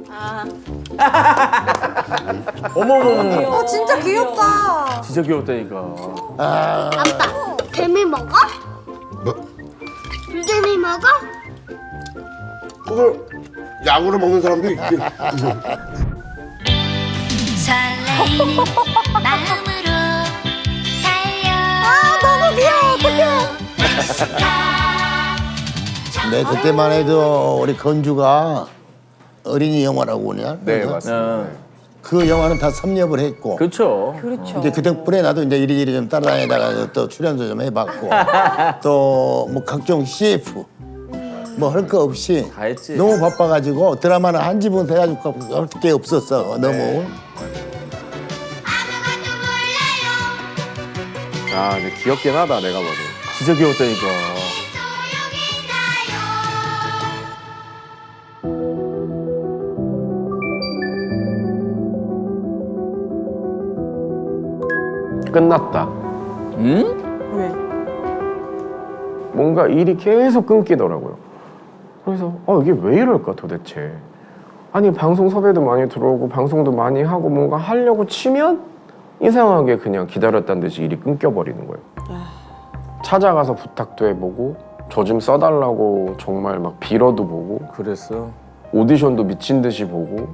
아. 어머머머. 아 진짜 귀엽다. 진짜 귀엽다니까. 아빠, 개미 먹어? 뭐? 불개미 먹어? 그걸 약으로 먹는 사람도 있지. 설레이는 마음으로 달려. 아 너무 귀여워. 어떡해. 네, 그때만 해도 우리 건주가 어린이 영화라고 그러냐? 네, 맞습니다. 그 영화는 다 섭렵을 했고. 그렇죠. 그렇죠. 이제 그 덕분에 나도 이제 이리저리 좀 따라다니다가 또 출연도 좀 해봤고 또 뭐 각종 CF 뭐 할 거 없이 다 했지. 너무 바빠가지고 드라마는 한 집은 돼가지고 할 게 없었어 너무. 아, 근데 귀엽긴 하다, 내가 봐도. 진짜 귀엽다니까. 끝났다. 응? 왜? 뭔가 일이 계속 끊기더라고요. 그래서 이게 왜 이럴까 도대체. 아니 방송 섭외도 많이 들어오고 방송도 많이 하고 뭔가 하려고 치면 이상하게 그냥 기다렸다는 듯이 일이 끊겨버리는 거예요. 찾아가서 부탁도 해보고 저 좀 써달라고 정말 막 빌어도 보고 그랬어. 오디션도 미친 듯이 보고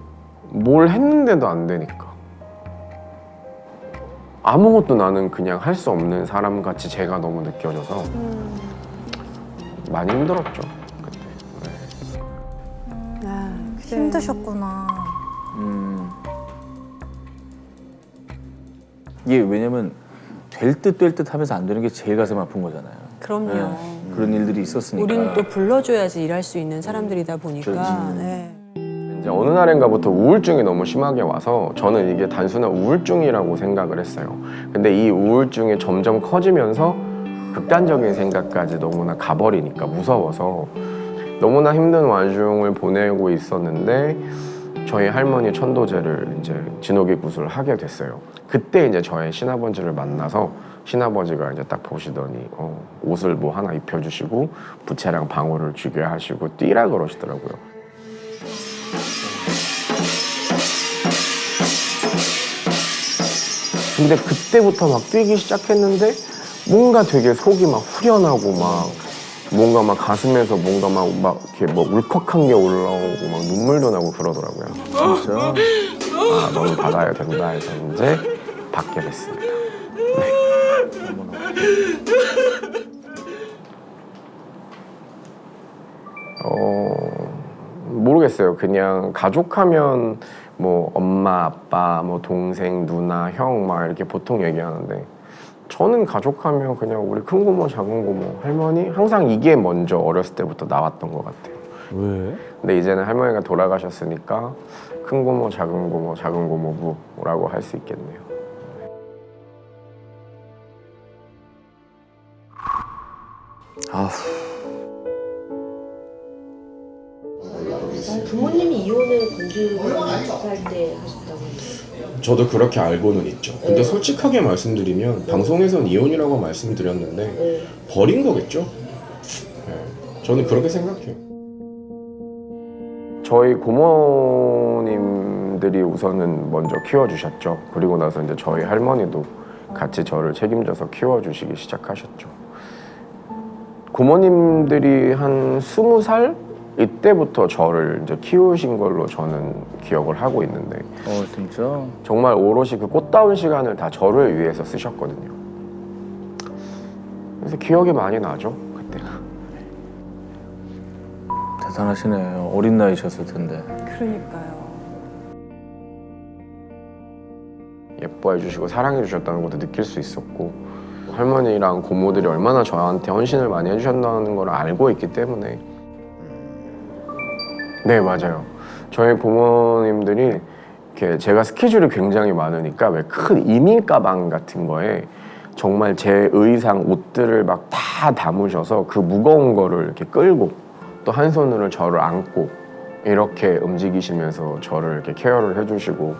뭘 했는데도 안 되니까 아무것도 나는 그냥 할 수 없는 사람 같이 제가 너무 느껴져서 많이 힘들었죠 그때. 네. 힘드셨구나. 이게 왜냐면 될 듯 될 듯 하면서 안 되는 게 제일 가슴 아픈 거잖아요. 그럼요. 네. 그런 일들이 있었으니까. 우리는 또 불러줘야지 일할 수 있는 사람들이다 보니까. 그렇지. 네. 이제 어느 날인가부터 우울증이 너무 심하게 와서 저는 이게 단순한 우울증이라고 생각을 했어요. 근데 이 우울증이 점점 커지면서 극단적인 생각까지 너무나 가버리니까 무서워서 너무나 힘든 와중을 보내고 있었는데 저희 할머니 천도제를 이제 진호기 구슬을 하게 됐어요. 그때 이제 저의 신아버지를 만나서 신아버지가 이제 딱 보시더니 옷을 뭐 하나 입혀주시고 부채랑 방울을 쥐게 하시고 뛰라 그러시더라고요. 근데 그때부터 막 뛰기 시작했는데 뭔가 되게 속이 막 후련하고 막 뭔가 막 가슴에서 뭔가 막 이렇게 뭐 울컥한 게 올라오고 막 눈물도 나고 그러더라고요. 진짜. 아, 너는 받아야 된다 해서 이제 받게 됐습니다. 모르겠어요. 그냥 가족하면 뭐 엄마, 아빠, 뭐 동생, 누나, 형 막 이렇게 보통 얘기하는데 저는 가족하면 그냥 우리 큰 고모, 작은 고모, 할머니 항상 이게 먼저 어렸을 때부터 나왔던 것 같아요. 왜? 근데 이제는 할머니가 돌아가셨으니까 큰 고모, 작은 고모, 작은 고모부라고 할 수 있겠네요. 아휴. 부모님이 이혼을 건주를 살 때 하셨다고. 저도 그렇게 알고는 있죠. 근데 솔직하게 말씀드리면 방송에선 이혼이라고 말씀드렸는데 버린 거겠죠? 네, 저는 그렇게 생각해요. 저희 고모님들이 우선은 먼저 키워주셨죠. 그리고 나서 이제 저희 할머니도 같이 저를 책임져서 키워주시기 시작하셨죠. 고모님들이 한 20살? 이때부터 저를 이제 키우신 걸로 저는 기억을 하고 있는데 진짜? 정말 오롯이 그 꽃다운 시간을 다 저를 위해서 쓰셨거든요. 그래서 기억이 많이 나죠, 그때. 대단하시네. 어린 나이셨을 텐데. 그러니까요. 예뻐해 주시고 사랑해 주셨다는 것도 느낄 수 있었고 할머니랑 고모들이 얼마나 저한테 헌신을 많이 해주셨다는 걸 알고 있기 때문에. 네, 맞아요. 저희 고모님들이 이렇게 제가 스케줄이 굉장히 많으니까 왜 큰 이민 가방 같은 거에 정말 제 의상, 옷들을 막 다 담으셔서 그 무거운 거를 이렇게 끌고 또 한 손으로 저를 안고 이렇게 움직이시면서 저를 이렇게 케어를 해주시고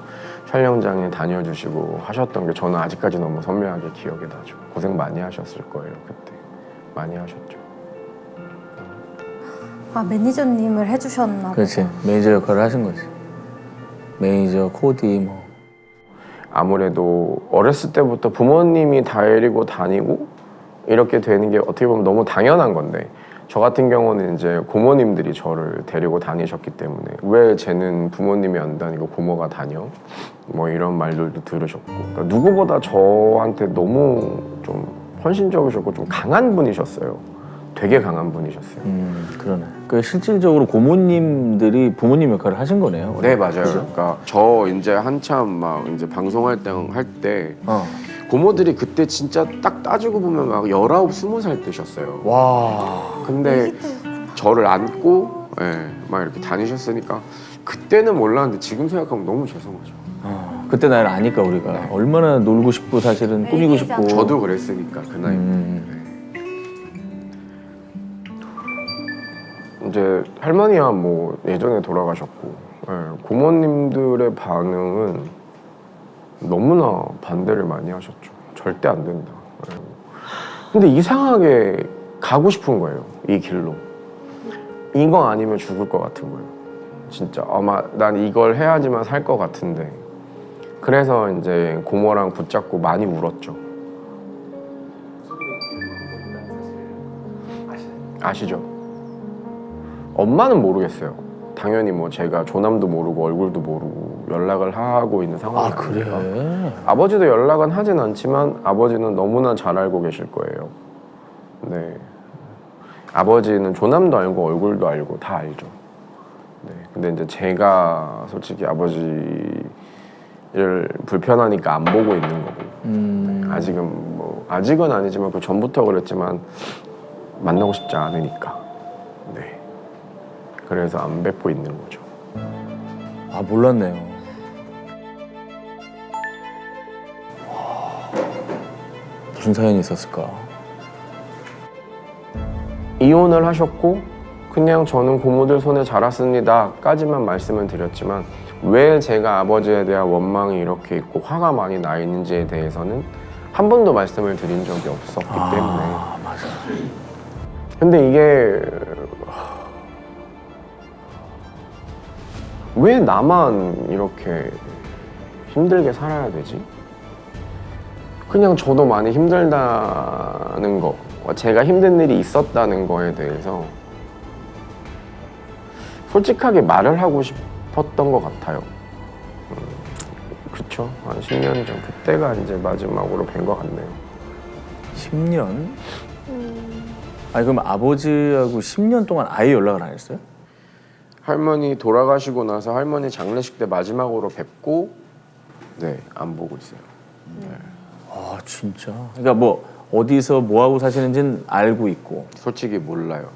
촬영장에 다녀주시고 하셨던 게 저는 아직까지 너무 선명하게 기억이 나죠. 고생 많이 하셨을 거예요, 그때. 많이 하셨죠. 아 매니저님을 해주셨나 보다. 그렇지. 매니저 역할을 하신 거지. 매니저, 코디 뭐. 아무래도 어렸을 때부터 부모님이 데리고 다니고 이렇게 되는 게 어떻게 보면 너무 당연한 건데 저 같은 경우는 이제 고모님들이 저를 데리고 다니셨기 때문에 왜 쟤는 부모님이 안 다니고 고모가 다녀? 뭐 이런 말들도 들으셨고 그러니까 누구보다 저한테 너무 좀 헌신적이셨고 좀 강한 분이셨어요. 되게 강한 분이셨어요. 그러네. 그 실질적으로 고모님들이 부모님 역할을 하신 거네요. 네 맞아요. 그죠? 그러니까 저 이제 한참 막 이제 방송할 때 고모들이 그때 진짜 딱 따지고 보면 막 19, 20살 때셨어요. 와. 근데 저를 안고 막 이렇게 다니셨으니까 그때는 몰랐는데 지금 생각하면 너무 죄송하죠. 그때 나이를 아니까 우리가 얼마나 놀고 싶고 사실은 꾸미고 싶고. 저도 그랬으니까 그 나이 때. 이제 할머니야 뭐 예전에 돌아가셨고 고모님들의 반응은 너무나 반대를 많이 하셨죠. 절대 안 된다. 근데 이상하게 가고 싶은 거예요. 이 길로. 이거 아니면 죽을 것 같은 거예요. 진짜 아마 난 이걸 해야지만 살 것 같은데 그래서 이제 고모랑 붙잡고 많이 울었죠. 아시죠? 엄마는 모르겠어요. 당연히 뭐 제가 조남도 모르고 얼굴도 모르고 연락을 하고 있는 상황이 아니니까. 그래? 아버지도 연락은 하진 않지만 아버지는 너무나 잘 알고 계실 거예요. 네. 아버지는 조남도 알고 얼굴도 알고 다 알죠. 네. 근데 이제 제가 솔직히 아버지를 불편하니까 안 보고 있는 거고. 네. 아직은 아니지만 그 전부터 그랬지만 만나고 싶지 않으니까. 네. 그래서 안 뵙고 있는 거죠. 아 몰랐네요. 무슨 사연이 있었을까? 이혼을 하셨고 그냥 저는 고모들 손에 자랐습니다 까지만 말씀을 드렸지만 왜 제가 아버지에 대한 원망이 이렇게 있고 화가 많이 나 있는지에 대해서는 한 번도 말씀을 드린 적이 없었기 때문에 맞아. 근데 이게 왜 나만 이렇게 힘들게 살아야 되지? 그냥 저도 많이 힘들다는 거 제가 힘든 일이 있었다는 거에 대해서 솔직하게 말을 하고 싶었던 것 같아요. 그쵸? 한 10년 전 그때가 이제 마지막으로 뵌 것 같네요. 10년? 아니 그럼 아버지하고 10년 동안 아예 연락을 안 했어요? 할머니 돌아가시고 나서 할머니 장례식 때 마지막으로 뵙고 네, 안 보고 있어요. 네. 아 진짜? 그러니까 뭐 어디서 뭐 하고 사시는지는 알고 있고 솔직히 몰라요.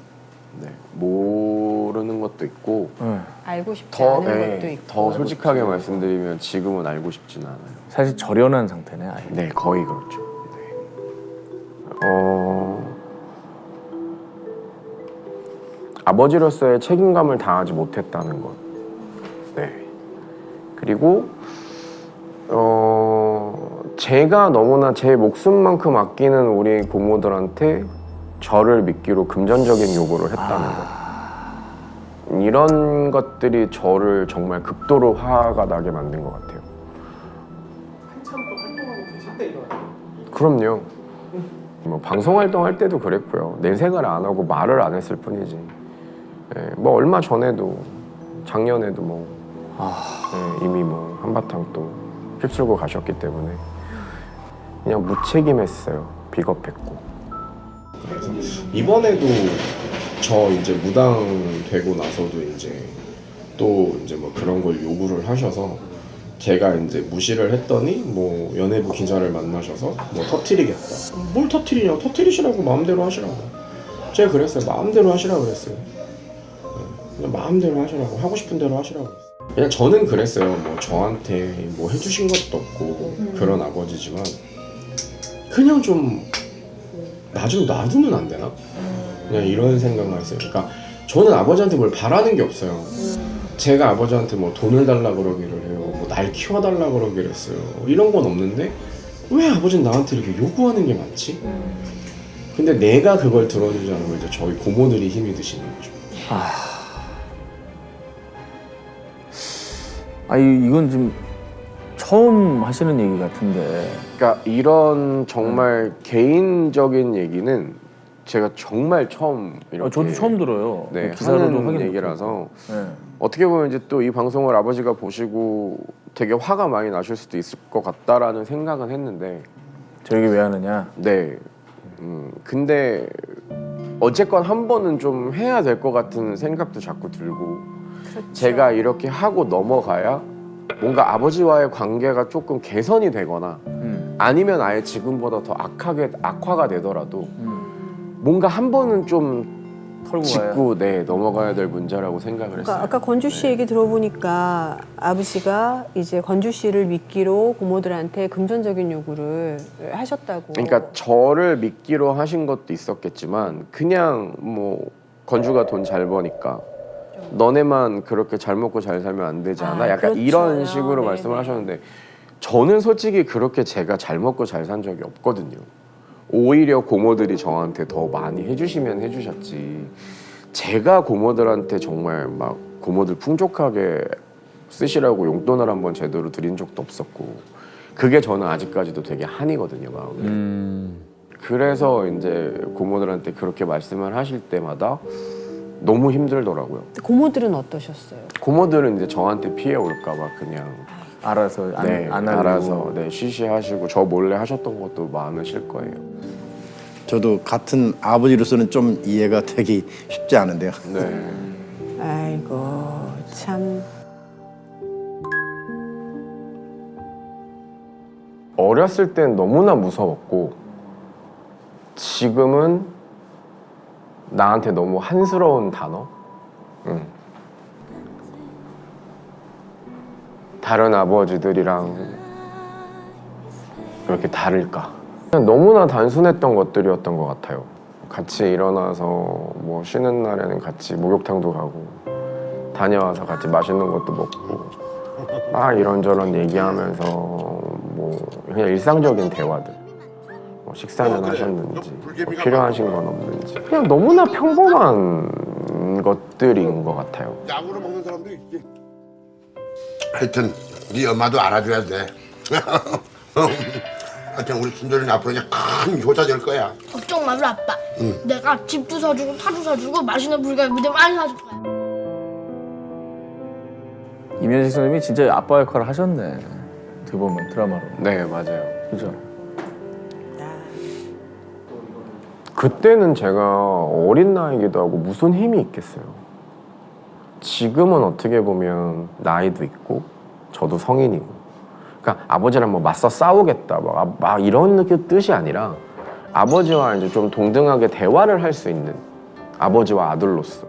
네. 모르는 것도 있고 알고 싶지 않은 것도 있고. 더 솔직하게 말씀드리면 지금은 알고 싶진 않아요. 사실 절연한 상태네 아예. 네, 거의 그렇죠. 네. 아버지로서의 책임감을 다하지 못했다는 것. 네. 그리고 제가 너무나 제 목숨만큼 아끼는 우리 고모들한테 저를 믿기로 금전적인 요구를 했다는 것. 이런 것들이 저를 정말 극도로 화가 나게 만든 것 같아요. 한참 또 활동하고 계실 때 일어나요? 그럼요. 뭐 방송 활동할 때도 그랬고요. 내색을 안 하고 말을 안 했을 뿐이지. 네, 뭐 얼마 전에도 작년에도 뭐 네, 이미 뭐 한바탕 또 휩쓸고 가셨기 때문에 그냥 무책임했어요. 비겁했고. 그래서 이번에도 저 이제 무당 되고 나서도 이제 또 이제 뭐 그런 걸 요구를 하셔서 제가 이제 무시를 했더니 뭐 연예부 기자를 만나셔서 뭐 터트리겠다. 뭘 터트리냐? 터트리시라고 마음대로 하시라고. 제가 그랬어요. 마음대로 하시라고 그랬어요. 그냥 마음대로 하시라고. 하고 싶은 대로 하시라고. 그냥 저는 그랬어요. 뭐 저한테 뭐 해주신 것도 없고 그런 아버지지만 그냥 좀 나 좀 놔두면 안 되나? 그냥 이런 생각만 했어요. 그러니까 저는 아버지한테 뭘 바라는 게 없어요. 제가 아버지한테 뭐 돈을 달라 그러기를 해요. 뭐 날 키워달라 그러기를 했어요. 이런 건 없는데 왜 아버지는 나한테 이렇게 요구하는 게 많지? 근데 내가 그걸 들어주지 않으면 이제 저희 고모들이 힘이 드시는 거죠. 아니 이건 지금 처음 하시는 얘기 같은데. 그러니까 이런 정말 개인적인 얘기는 제가 정말 처음 이렇게 저도 처음 들어요. 네, 기사로도 하는 확인 얘기라서 네. 어떻게 보면 이제 또 이 방송을 아버지가 보시고 되게 화가 많이 나실 수도 있을 것 같다라는 생각은 했는데 저 얘기 왜 하느냐? 네. 근데 어쨌건 한 번은 좀 해야 될 것 같은 생각도 자꾸 들고 제가 이렇게 하고 넘어가야 뭔가 아버지와의 관계가 조금 개선이 되거나 아니면 아예 지금보다 더 악화가 되더라도 뭔가 한 번은 좀 털고 짚고 네, 넘어가야 될 문제라고 생각을 했어요. 아까 건주 씨 얘기 들어보니까 아버지가 이제 건주 씨를 믿기로 고모들한테 금전적인 요구를 하셨다고. 그러니까 저를 믿기로 하신 것도 있었겠지만 그냥 뭐 건주가 돈 잘 버니까 너네만 그렇게 잘 먹고 잘 살면 안 되지 않아? 약간 그렇죠. 이런 식으로 네네. 말씀을 하셨는데 저는 솔직히 그렇게 제가 잘 먹고 잘 산 적이 없거든요. 오히려 고모들이 저한테 더 많이 해주시면 해주셨지 제가 고모들한테 정말 막 고모들 풍족하게 쓰시라고 용돈을 한번 제대로 드린 적도 없었고 그게 저는 아직까지도 되게 한이거든요, 마음이. 그래서 이제 고모들한테 그렇게 말씀을 하실 때마다 너무 힘들더라고요. 고모들은 어떠셨어요? 고모들은 이제 저한테 피해 올까 봐 그냥 알아서 안 하려고. 알아서 네, 쉬쉬하시고 저 몰래 하셨던 것도 많으실 거예요. 저도 같은 아버지로서는 좀 이해가 되기 쉽지 않은데요. 네. 아이고 참. 어렸을 땐 너무나 무서웠고 지금은 나한테 너무 한스러운 단어? 다른 아버지들이랑 그렇게 다를까? 그냥 너무나 단순했던 것들이었던 것 같아요. 같이 일어나서 뭐 쉬는 날에는 같이 목욕탕도 가고 다녀와서 같이 맛있는 것도 먹고 막 이런저런 얘기하면서 뭐 그냥 일상적인 대화들 뭐 식사는 하셨는지 뭐 필요하신 건 없는지 그냥 너무나 평범한 것들인 것 같아요. 약으로 먹는 사람도 있지. 하여튼 네 엄마도 알아줘야 돼. 하여튼 우리 순돌이는 앞으로 이제 큰 효자 될 거야. 걱정 마라 아빠. 내가 집도 사주고 차도 사주고 맛있는 불가리 무대 많이 사줄 거야. 이면식 선생님이 진짜 아빠 역할을 하셨네. 어떻게 보면 드라마로. 네, 맞아요. 그죠? 그때는 제가 어린 나이기도 하고 무슨 힘이 있겠어요. 지금은 어떻게 보면 나이도 있고 저도 성인이고 그러니까 아버지랑 뭐 맞서 싸우겠다 막 이런 뜻이 아니라 아버지와 이제 좀 동등하게 대화를 할 수 있는 아버지와 아들로서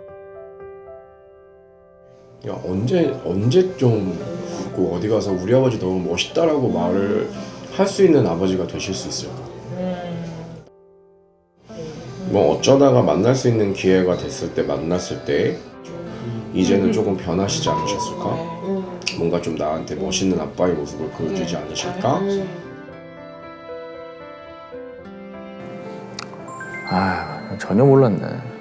야, 언제쯤 그 어디 가서 우리 아버지 너무 멋있다라고 말을 할 수 있는 아버지가 되실 수 있을까? 뭐 어쩌다가 만날 수 있는 기회가 됐을 때 만났을 때 이제는 조금 변하시지 않으셨을까? 뭔가 좀 나한테 멋있는 아빠의 모습을 보여주지 않으실까? 아 전혀 몰랐네.